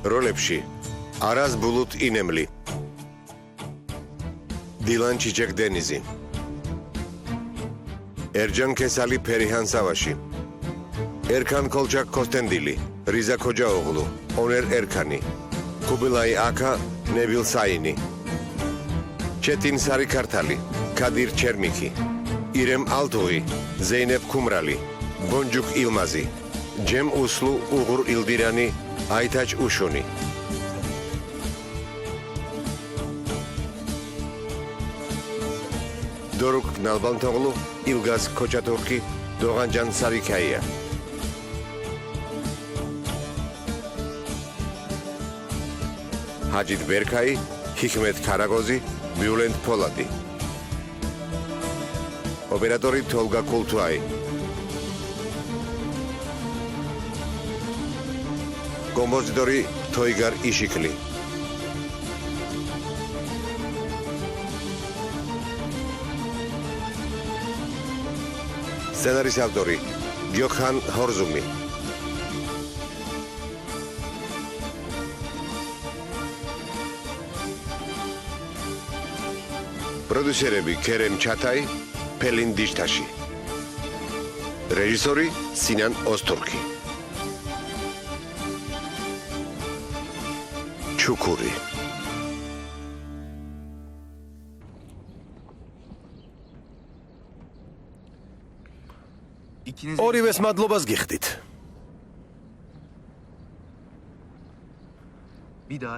როლებში არაზ ბულუტ ინემლი, დილან ჩიჩეკ დენიზი, ერჯან ქესალი ფერიჰან სავაში, ერქან კოლჩაკ კოსტენდილი, რიზა ქოჯაოღლუ, ონერ ერქანი, კუბილაი აკა, ნებილ საინი, ჩეტინ სარი ქართალი, კადირ ჩერმიკი, ირემ ალტუი, ზეინებ ქუმრალი, ბონჯუკ ილმაზი, ჯემ უსლუ უღურ ილდირანი, აითაჭ უშუნი. დორუკ ნალბანთოღლუ, ილგაზ ქოჩატურკი, დოღანჯან სარიქაია. ჰაჯით ბერქაი, ჰიქმეთ ქარაგოზი, ბიულენდ ფოლადი. ოპერატორი თოლგა კულთუაი. კომპოზიტორი თოიგარ იშიკლი. სცენარის ავტორი გიოხან ჰორზუმი. პროდიუსერები ქერემ ჩათაი, ფელინ დიშტაში. რეჟისორი სინან ოსტურკი. ჩუკური. ორივეს მადლობას გიხდით.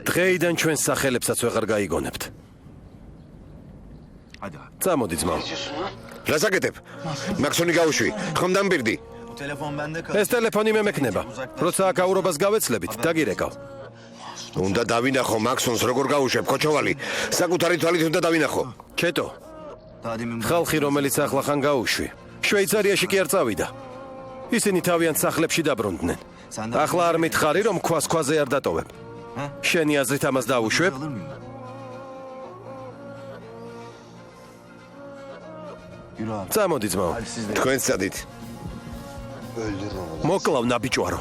დღეიდან ჩვენს სახელებსაც ვეღარ გაიგონებთ. წამოდი ძმაო. რა საკეთებ? მაქსონი გაუშვი, ხომ დამბირდი? ეს ტელეფონი მე მექნება. როცა აქ აურობას გავეცლებით, დაგირეკავ. უნდა დავინახო მაქსონს როგორ გაუშვებ, ქოჩოვალი. საკუთარი თვალით უნდა დავინახო. ჩეტო. ხალხი რომელიც ახლახან გაუშვი, შვეიცარიაში კი არ წავიდა. ისინი თავიანთ სახლებში დაბრუნდნენ. ახლა არ მითხარი რომ ქვას ქვაზე არ დატოვებ. შენი აზრით ამას დაუშვებ? წამოდი ძმაო. თქვენ წადით. მოკლავ ნაბიჯვარო.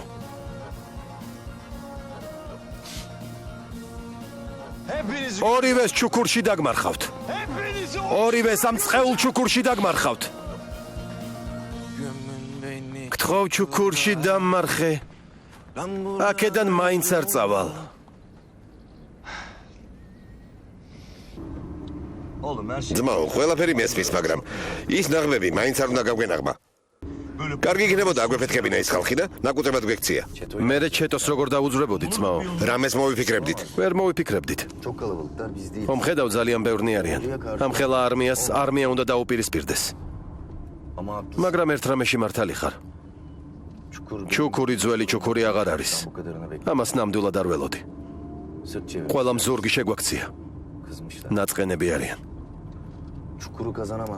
ორივეს ჩუქურში დაგმარხავთ. ორივეს ამ ცხეულ ჩუქურში დაგმარხავთ. გთხოვ ჩუქურში დამმარხე. აქედან მაინც არ წავალ. ძმაო, ყველაფერი მესმის, მაგრამ ის ნაღმები მაინც არ უნდა გავგენაღმა. კარგი იქნებოდა აგვეფეთქებინა ის ხალხი და ნაკუწებად გვექცია. მერე ჩეტოს როგორ დაუძვრებოდით, ძმაო? რამეს მოვიფიქრებდით? ვერ მოვიფიქრებდით. ხომ ხედავ ძალიან ბევრნი არიან. ამ ხელა არმია უნდა დაუპირისპირდეს. მაგრამ ერთ რამეში მართალი ხარ. ჩუქური ძველი ჩუქური აღარ არის. ამას ნამდვილად არ ველოდი. ყველამ ზურგი შეგვაქცია. ნაწყენები არიან.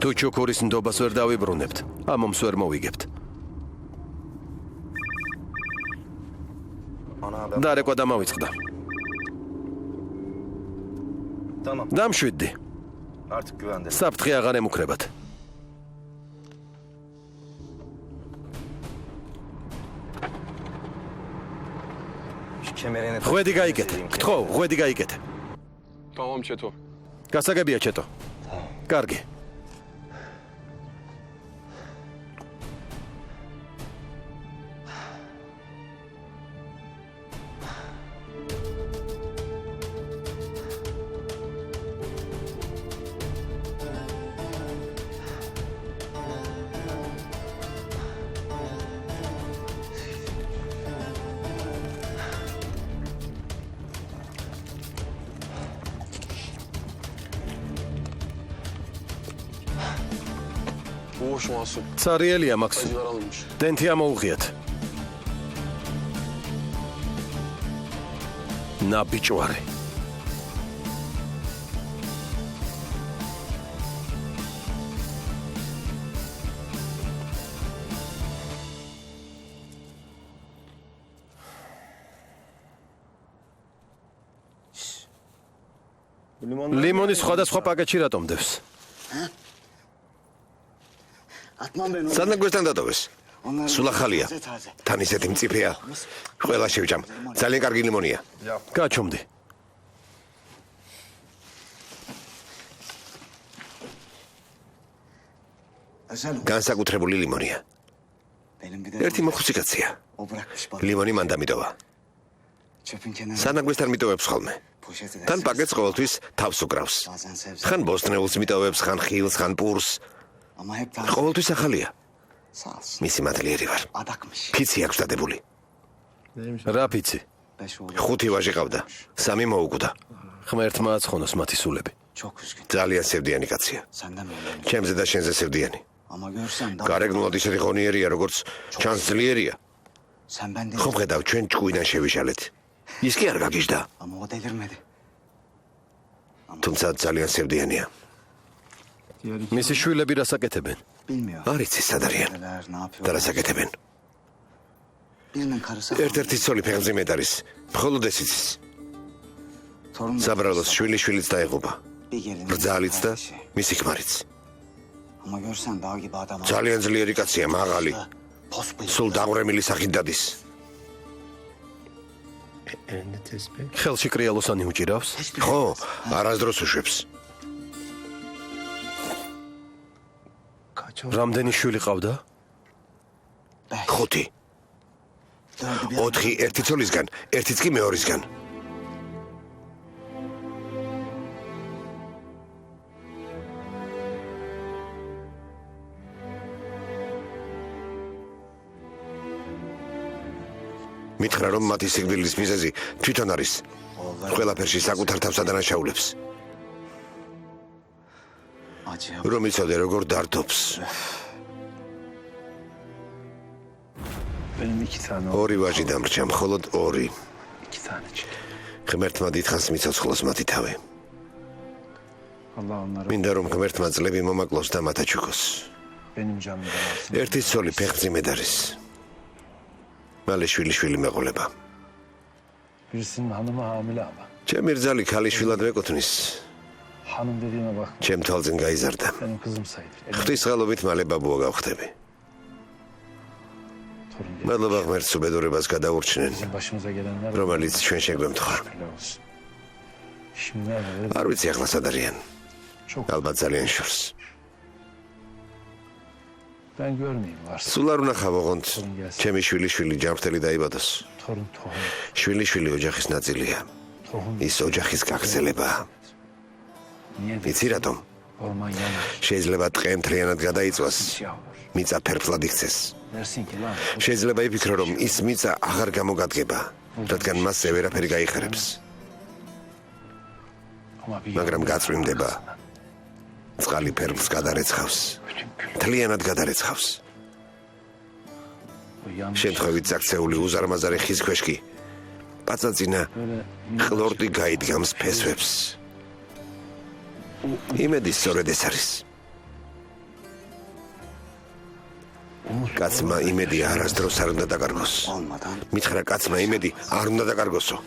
თუ ჩუქურის ნდობას ვერ დავიბრუნებთ, ამომს ვერ მოვიგებთ. დარეკვა დამავიწყდა. დამშვიდდი. საფრთხე აღარ ემუქრებათ. ღვედი გაიგეთე. გთხოვ, ღვედი გაიგეთე. დავამ ჩეტო. გასაგებია ჩეტო. კარგი. Цариელია მაქსი. დენთი ამოუღიათ. ნაბიჯვარი. ლიმონის სხვადასხვა პაკეტში რატომ დევს? სანამ გვერდთან დადოვეს. სულ ახალია. თან ისეთი მწიფეა. ყველა შევჭამ. ძალიან კარგი ლიმონია. გაჩვენდი. განსაკუთრებული ლიმონია. ერთი მოხუცი კაცია. ლიმონი მან დამიტოვა. სანაგვესთან მიტოვებს ხოლმე. თან პაკეტს ყოველთვის თავს უკრავს. ხან ბოსტნეულს მიტოვებს, ხან ხილს, ხან პურს. ყოველთვის ახალია. მისი მადლიერი ვარ. ფიცი აქვს დადებული. რა ფიცი? 5 ვაჟი ყავდა. 3 მოუკვდა. ღმერთმა აცხონოს მათი სულები. ძალიან სევდიანი კაცია. ჩემზე და შენზე სევდიანი. გარეგნულად ისეთი ღონიერია, როგორც ჩანს ძლიერია. ხომ ხედავ ჩვენ ჭკუიდან შევიშალეთ. ის კი არ გაგიჟდა. თუმცა ძალიან სევდიანია. მისი შვილები რას აკეთებენ? არ იცი სად არიან და რას აკეთებენ. ერთ-ერთი ცოლი ფეხმძიმედ არის. მხოლოდ ეს იცის. საბრალოს შვილიშვილიც დაეღუპა. ბრძალიც და მისი ქმარიც. ძალიან ძლიერი კაცია, მაღალი. სულ დაღვრემილი სახით დადის. ხელში კრიალოსანი უჭირავს? ხო, არასდროს უშვებს. რამდენი შვილი ყავდა? 5. 4 ერთი ცოლისგან, ერთიც კი მეორისგან. მითხრა რომ მათი სიკვდილის მიზეზი თვითონ არის. ყველაფერში საკუთარ თავს ადანაშაულებს. რომ იცოდე როგორ დართობს. 2 ვაჟი დამრჩა, მხოლოდ 2. ღმერთმა დიდხანს მიცოცხლოს მათი თავი. მინდა რომ ღმერთმა წლები მომაკლოს და მათაჩუქოს. ერთი ცოლი ფეხმძიმედ არის. მალე შვილიშვილი მეყოლება. ჩემი რძალი ქალიშვილად მეკუთვნის. ჩემ თვალწინ გაიზარდა. ღვთისმსხალობით მალე ბაბუა გავხდები. მადლობა ღმერთს უბედურებას გადაურჩნენ, რომელიც ჩვენ შეგვემთხვა. არ ვიცი ახლა სად არიან. ალბათ ძალიან შორს. სულ არ ვნახავ ოღონდ ჩემი შვილიშვილი ჯანმრთელი დაიბადოს. შვილიშვილი ოჯახის ნაწილია. ის ოჯახის გაგრძელებაა. იცი რატომ? შეიძლება ტყე მთლიანად გადაიწვას, მიწა ფერფლად იქცეს. შეიძლება იფიქრო, რომ ის მიწა აღარ გამოგადგება, რადგან მასზე ვერაფერი გაიხარებს. მაგრამ გაწვიმდება. წყალი ფერფლს გადარეცხავს. მთლიანად გადარეცხავს. შემთხვევით წაქცეული უზარმაზარი ხის ქვეშ კი პაწაწინა ხლორტი გაიდგამს ფესვებს. იმედი სწორედ ეს არის. კაცმა იმედი არასდროს არ უნდა დაკარგოს. მითხრა კაცმა იმედი არ უნდა დაკარგოსო.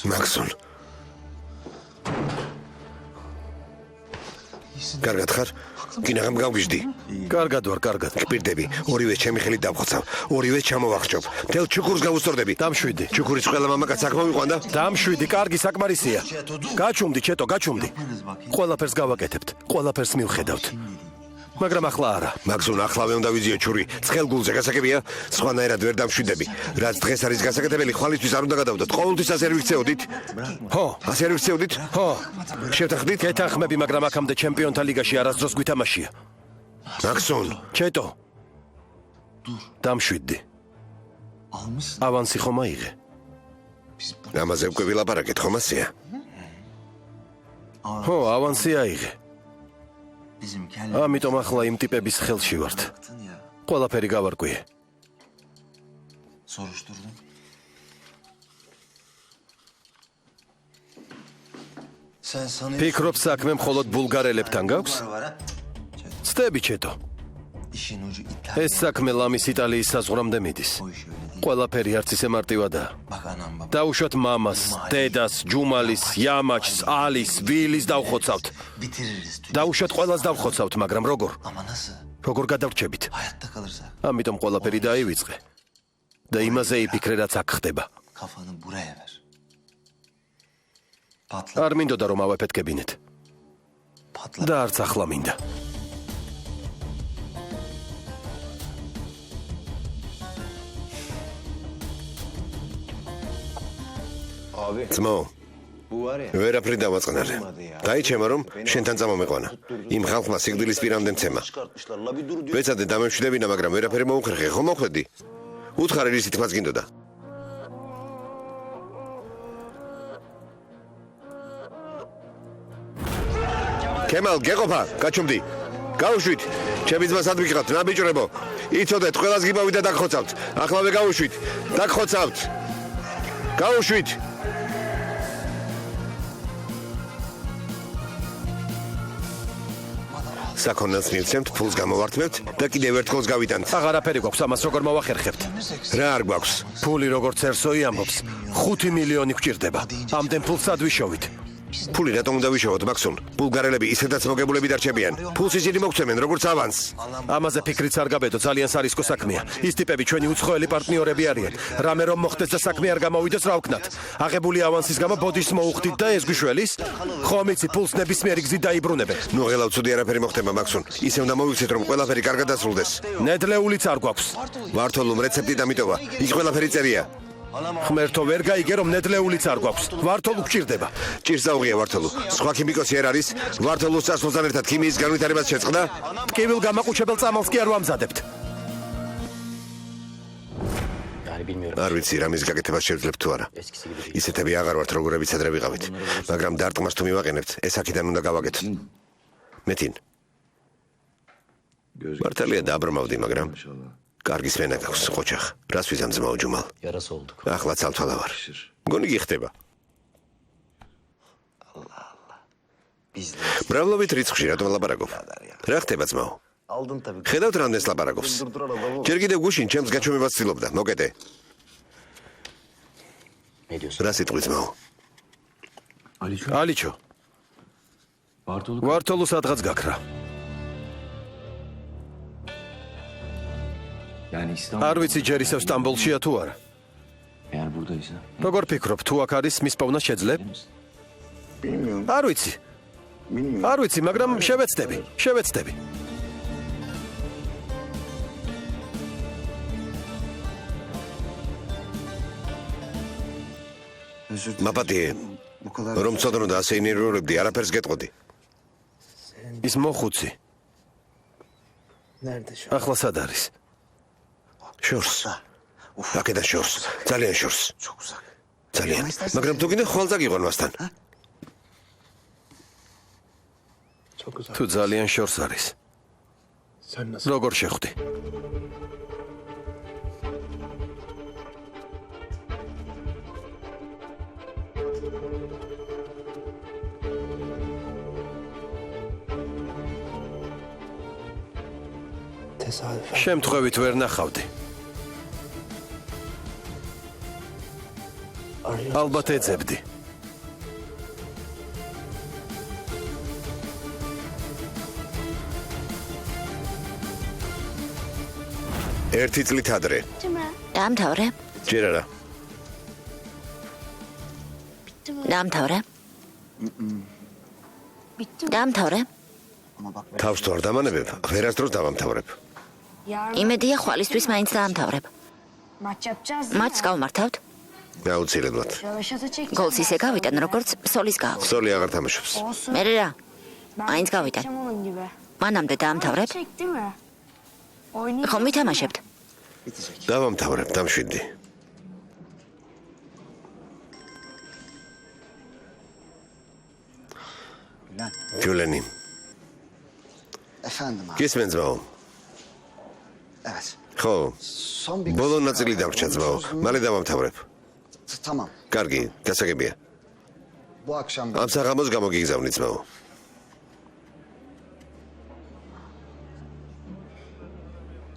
Maxon. კარგად ხარ? გინაღამ გავგიჟდი. კარგად ვარ, კარგად. გპირდები, ორივე ჩემი ხელით დავხოცავ, ორივე ჩამოვახჭობ. თელ ჩუქურს გავუსწორდები. დამშვიდი. ჩუქურის ყველა მამაკაც აქ მოვიყვანდა? დამშვიდი, კარგი საკმარისია. გაჩუმდი, ჩეტო, გაჩუმდი. ყველაფერს გავაკეთებთ, ყველაფერს მივხედავთ. მაგრამ ახლა არა. მაგზուն ახლავე უნდა ვიზიო ჩური. ცხელგულზე გასაგებია? სხვანაირად ვერ დამშვიდები. რაც დღეს არის გასაკეთებელი, ხვალისთვის არ უნდა გადავდოთ. ყოველთვის ასე არ ვიქცეოდით? ხო, ასე არ ვიქცეოდით? ხო. შევთანხმდით? გეთანხმები, მაგრამ აქამდე ჩემპიონთა ლიგაში არასდროს გვითამაშია. მაგზուն, ჩეტო. დამშვიდდი. ავანსი ხომ აიღე? ამაზე უკვე ვილაპარაკეთ, ხომ ასეა? ხო, ავანსი აიღე. ამიტომ ახლა იმ ტიპების ხელში ვართ. ყველაფერი გავარკვიე. Soruşturdum. Sen sanıyorsun. ფიქრობ საქმე მხოლოდ ბულგარელებთან გაქვს? ცდები ჩეტო. İşin ucu İtalya. ეს საქმე ლამის იტალიის საზღვრამდე მიდის. O iş öyle değil. ყველაფერი არც ისე მარტივადაა. Bak anam baba. დაუშვათ მამას, დედას, ჯუმალის, იამაჩს, ალის, ვილის დავხოცავთ. Bitiririz. დაუშვათ ყველას დავხოცავთ, მაგრამ როგორ? Ama nasıl? როგორ გადავრჩებით? Hayatta kalırsak. ამიტომ ყველაფერი დაივიწყე. და იმაზე იფიქრე, რაც აქ ხდება. Kafanı buraya ver. Patla. არ მინდოდა რომ ავეფეთქებინეთ. Patla. და არც ახლა მინდა. ძმო, ვერაფრით დავაწყნარე. გაიჩემო რომ შენთან წამომეყვანა. იმ ხალხმა სიკვდილის პირამდე მცემა. ვეცადე დამემშვიდებინა, მაგრამ ვერაფერი მოუხერხე, ხომ მოხვედი? უთხარი რისი თქმაც გინდოდა. კემალ, გეყოფა, გაჩუმდი. გაუშვით. ჩემი ძმა სად ვიყავთ, ნაბიჯრებო. იცოდეთ, ყველას გიბავით და დაგხოცავთ. ახლავე გაუშვით. დაგხოცავთ. გაუშვით. საქონელს მივცემთ, ფულს გამოვართმევთ და კიდევ ერთხელს გავიტანთ. აღარაფერი გვაქვს, ამას როგორ მოვახერხებთ? რა არ გვაქვს? ფული როგორც ერსოი ამბობს, 5 მილიონი გვჭირდება. ამდენ ფულს სად ვიშოვით? ფული რატომ უნდა ვიშოვოთ, მაქსუნ? ბულგარელები ისედაც მოგებულები დარჩებიან. ფულს ისინი მოგცემენ, როგორც ავანს. ამაზე ფიქრიც არ გაბედო, ძალიან სარისკო საქმეა. ის ტიპები ჩვენი უცხოელი პარტნიორები არიან. რამე რომ მოხდეს და საქმე არ გამოვიდეს, რა ვქნათ? აღებული ავანსის გამო ბოდიშს მოუხდით და ეს გვიშველის? ხომ იცი, ფულს ნებისმიერი გზით დაიბრუნებენ. ნუ ღელავ ცუდი არაფერი მოხდება, მაქსუნ. ისე უნდა მოვიქცეთ, რომ ყველაფერი კარგად დასრულდეს. ნედლეულიც არ გვაქვს. ვართოლუმ რეცეპტი დამიტოვა. ის ყველაფერი წერია. ღმერთო, ვერ გაიგე რომ ნედლეულიც არ გვაქვს. ვართოლუ გჭირდება. ჭირს დაუღია ვართოლუ. სხვა ქიმიკოსი არ არის? ვართოლუს წასვლთან ერთად ქიმიის განვითარებას შეწყდა? ტკივილ გამაყუჩებელ წამალს კი არ ვამზადებთ. არ ვიცი, რამის გაკეთებას შევძლებთ თუ არა. ისეთები აღარ ვართ, როგორებიც ადრე ვიყავით. მაგრამ დარტყმას თუ მივაყენებთ, ეს აქედან უნდა გავაკეთოთ. მეთინ. მართალია დააბრმავდი, მაგრამ კარგი სმენა გაქვს, ყოჩახ. რას ვიზამ ძმაო ჯუმალ? ახლა ცალთვალა ვარ. მგონი გიხდება. მრავლობით რიცხვში რატომ ლაპარაკობ? რა ხდება ძმაო? Aldın tabii. ხედავთ რამდენს ლაპარაკობს? ჯერ კიდევ გუშინ ჩემს გაჩვენებას ცდილობდა, მოკეტე. რა სიტყვი ძმაო? ალიჩო. ვართოლუ სადღაც გაქრა. არ ვიცი ჯერ ისევ სტამბოლშია თუ არა. Eğer buradaysa. როგორ ფიქრობ, თუ აქ არის მის პოვნას შეძლებ? არ ვიცი. არ ვიცი, მაგრამ შევეცდები. მაპატიე, რომ ცოდნო და ასე ინერვირებდი, არაფერს გეტყოდი. ის მოხუცი. ახლა სად არის? შორს. აქედან შორს. ძალიან შორს. Çok uzak. ძალიან. მაგრამ თუ გინდა ხვალ წაგიყვან მასთან. თუ ძალიან შორს არის. როგორ შეხვდი? შემთხვევით ვერ ნახავდი. ალბათ ეძებდი. ერთი წლით ადრე. დაამთავრე. ჯერ არა. დაამთავრე. დაამთავრე. თავს თუ არ დამანებებ, ვერასდროს დავამთავრებ. იმედია ხვალისთვის მაინც დაამთავრებ. მატჩს გავმართავთ. აუცილებლად. გოლს ისე გავიტან, როგორც სოლის გააქვს. სოლი აღარ თამაშობს. მე რა? მაინც გავიტან. მანამდე დაამთავრებ? ხომ მითამაშებთ? დავამთავრებ, დამშვიდი. გულენი. Efendim abi. გისმენ ძმაო? Evet. ხო, Son bir ბოლო ნაწილი დამრჩა ძმაო. მალე დავამთავრებ. Tamam. კარგი, გასაგებია. Bu akşam ამ საღამოს გამოგიგზავნი ძმაო.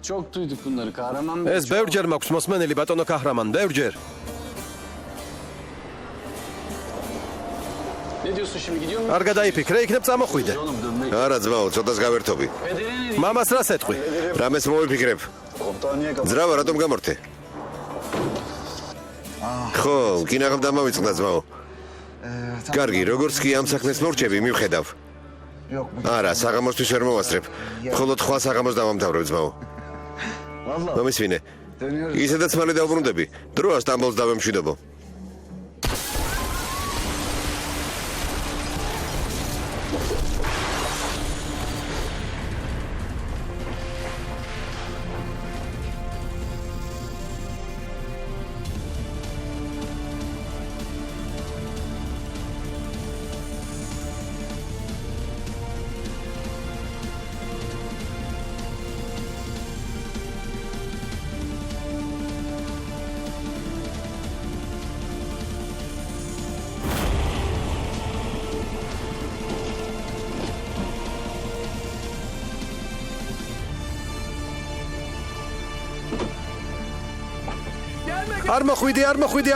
Çok duyduk bunları kahraman bey. ეს ბევრჯერ მაქვს მოსმენელი ბატონო კაჰრამან, ბევრჯერ. Ne diyorsun şimdi gidiyor mu? არ გადაიფიქრე, იქნებ წამოხვიდე. Oğlum dönmek. არა ძმაო, ცოტას გავერთობი. Pedere მამას რას ეთყვი? რამეს მოვიფიქრებ? ძრავა რატომ გამორთე? ხო, კინაღამ დამავიწყდა ძმაო. კარგი, როგორც კი ამ საქმეს მორჩები, მივხედავ. Yok. არა, საღამოსთვის ვერ მოვასწრებ. მხოლოდ ხვალ საღამოს დავამთავრებ ძმაო. Vallahi. მომისვინე. Dönüyoruz. ისედაც მალე დავბრუნდები. დროა სტამბოლს დავემშვიდობო.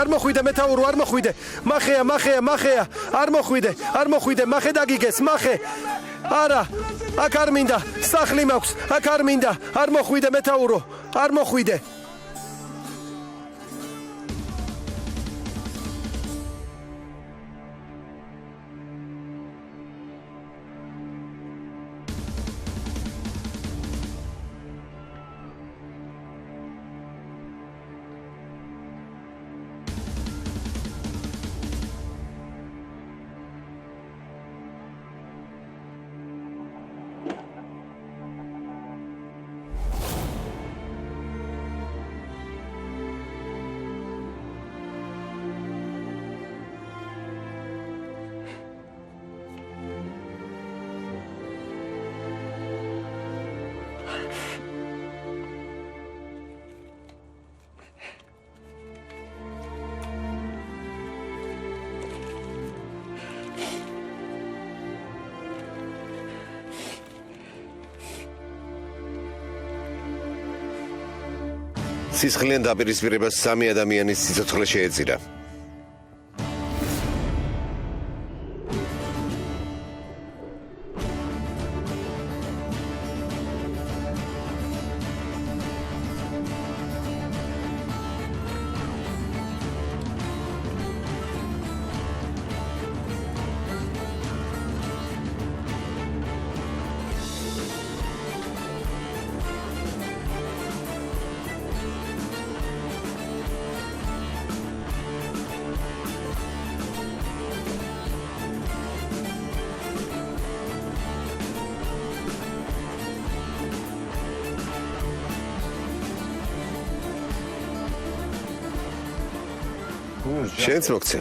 არ მოხვიდე, მეთაურო, არ მოხვიდე. მახეა, არ მოხვიდე, მახე დაგიგეს, მახე. არა, აქ არ მინდა, სახლი მაქვს, აქ არ მინდა, არ მოხვიდე, მეთაურო, არ მოხვიდე. სისხლიან დაპირისპირებას სამი ადამიანის სიცოცხლე შეეწირა. შენც მოგცე.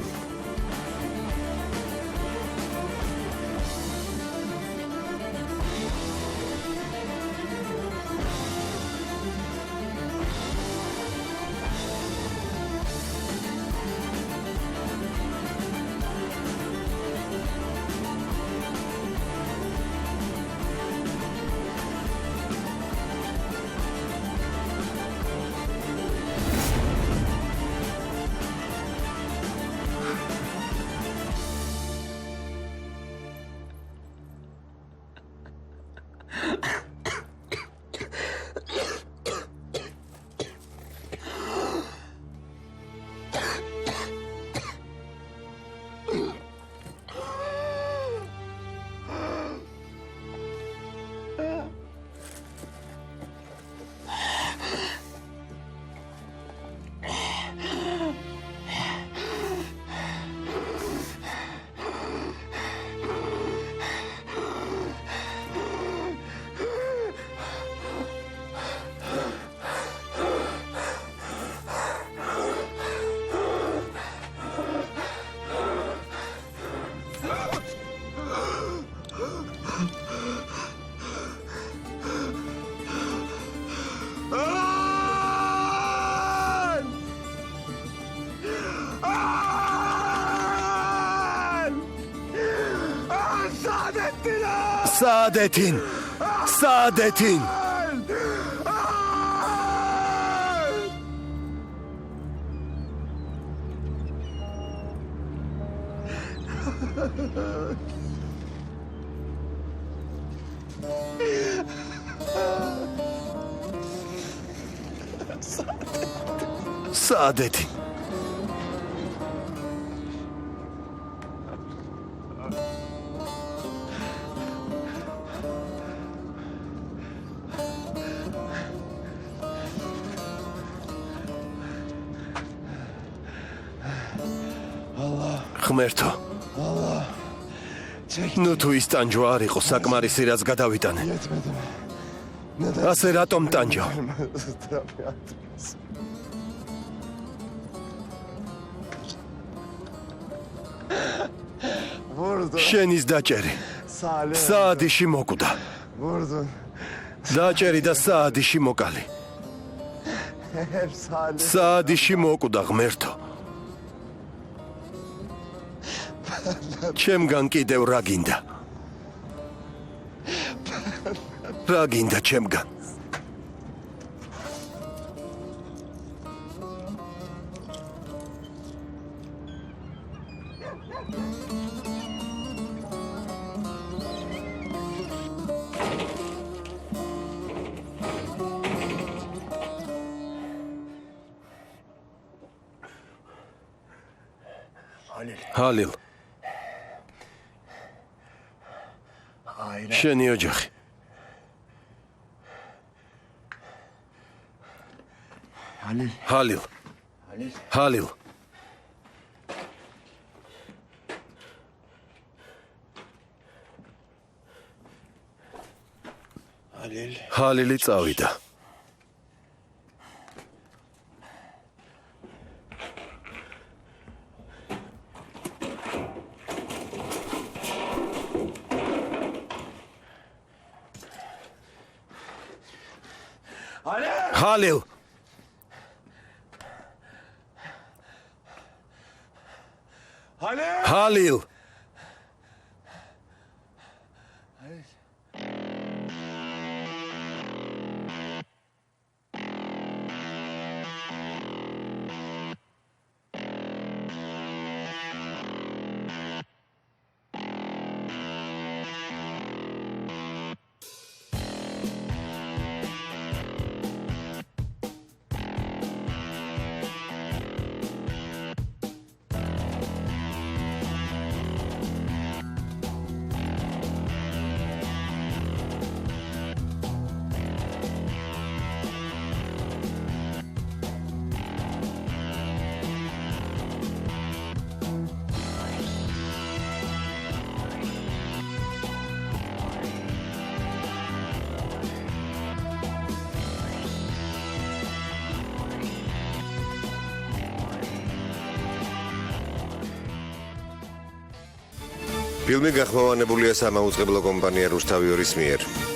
საადეთინ საადეთინ საადეთი ღმერთო ნუ თუ ის ტანჯვა არ იყო საკმარისი რაც გადავიტანე ასე რატომ ტანჯვა შენის დაჭერი საადიში მოკვდა დაჭერი და საადიში მოკალი საადიში მოკვდა ღმერთო ჩემგან კიდევ რა გინდა რა გინდა ჩემგან ჰალილ შენი ოჯახი ჰალილ ჰალილ ჰალილი წავიდა ჰალილ ჰალილ ფილმი გახმოვანებულია სამაუწყებლო კომპანია რუსთავიორის მიერ.